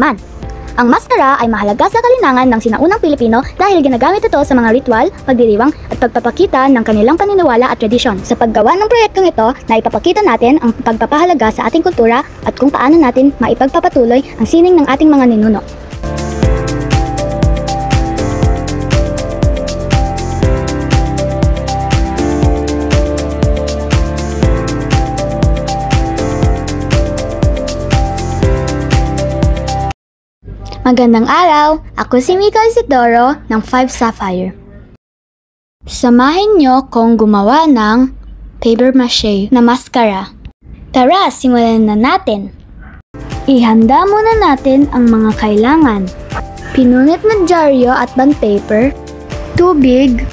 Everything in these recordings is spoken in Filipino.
naman. Ang maskara ay mahalaga sa kalinangan ng sinaunang Pilipino dahil ginagamit ito sa mga ritual, pagdiriwang at pagpapakita ng kanilang paniniwala at tradisyon. Sa paggawa ng proyektong ito, naipapakita natin ang pagpapahalaga sa ating kultura at kung paano natin maipagpapatuloy ang sining ng ating mga ninuno. Magandang araw! Ako si Mika Isidoro ng 5 Sapphire. Samahin niyo kong gumawa ng paper mache na maskara. Tara, simulan na natin! Ihanda muna natin ang mga kailangan. Pinunit na dyaryo at bond paper, tubig,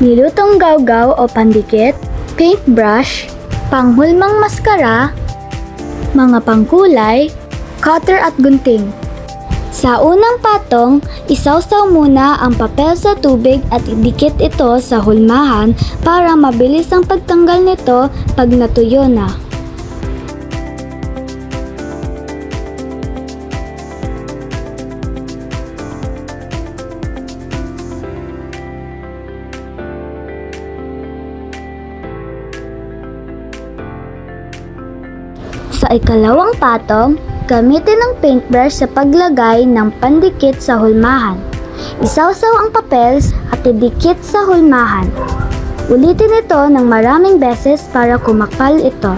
nilutong gawgaw o pandikit, paintbrush, panghulmang maskara, mga pangkulay, cutter at gunting. Sa unang patong, isawsaw muna ang papel sa tubig at idikit ito sa hulmahan para mabilis ang pagtanggal nito pag natuyo na. Sa ikalawang patong, gamitin ang paintbrush sa paglagay ng pandikit sa hulmahan. Isawsaw ang papel at idikit sa hulmahan. Ulitin ito ng maraming beses para kumakal ito.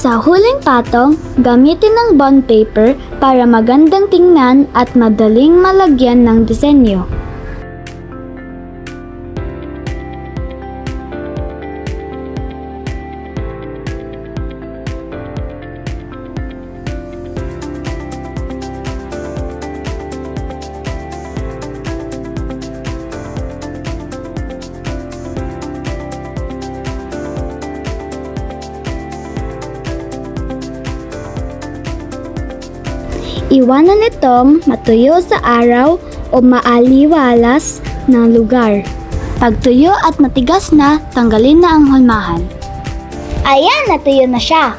Sa huling patong, gamitin ang bond paper para magandang tingnan at madaling malagyan ng disenyo. Iwanan itong matuyo sa araw o maaliwalas na lugar. Pag tuyo at matigas na, tanggalin na ang hulmahan. Ayan, natuyo na siya.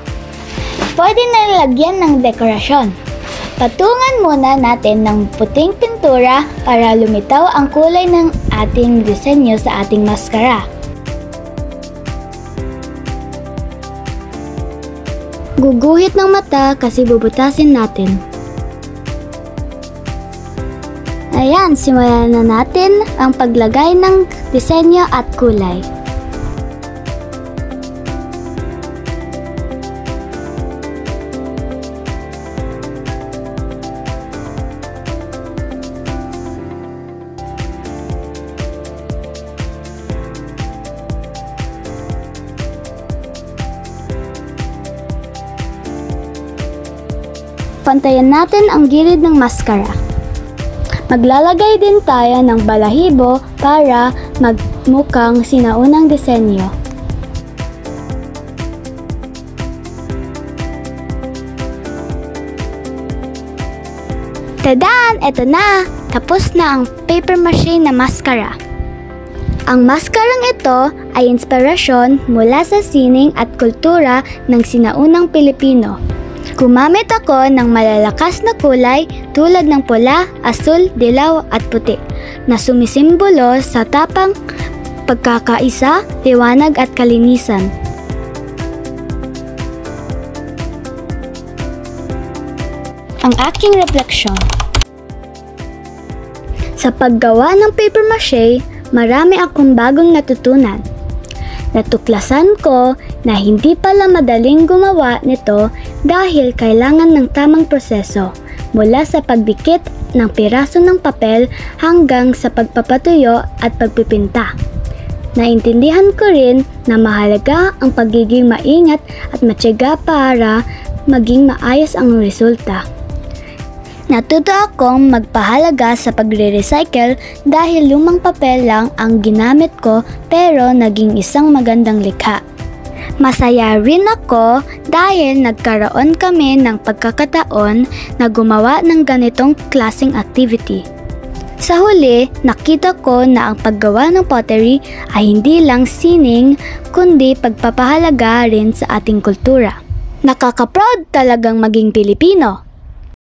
Pwede na lagyan ng dekorasyon. Patungan muna natin ng puting pintura para lumitaw ang kulay ng ating disenyo sa ating maskara. Guguhit ng mata kasi bubutasin natin. Ayan, simulan na natin ang paglagay ng disenyo at kulay. Pantayan natin ang gilid ng maskara. Maglalagay din tayo ng balahibo para magmukhang sinaunang disenyo. Tadaan! Eto na! tapos na ang paper mache na maskara. Ang maskarang ito ay inspirasyon mula sa sining at kultura ng sinaunang Pilipino. Gumamit ako ng malalakas na kulay tulad ng pula, asul, dilaw at puti na sumisimbolo sa tapang, pagkakaisa, liwanag at kalinisan. Ang aking refleksyon. Sa paggawa ng paper mache, marami akong bagong natutunan. Natuklasan ko na hindi pala madaling gumawa nito dahil kailangan ng tamang proseso mula sa pagdikit ng piraso ng papel hanggang sa pagpapatuyo at pagpipinta. Naintindihan ko rin na mahalaga ang pagiging maingat at matyaga para maging maayos ang resulta. Natuto akong magpahalaga sa pagre-recycle dahil lumang papel lang ang ginamit ko pero naging isang magandang likha. Masaya rin ako dahil nagkaroon kami ng pagkakataon na gumawa ng ganitong klaseng activity. Sa huli, nakita ko na ang paggawa ng pottery ay hindi lang sining kundi pagpapahalaga rin sa ating kultura. Nakaka-proud talagang maging Pilipino!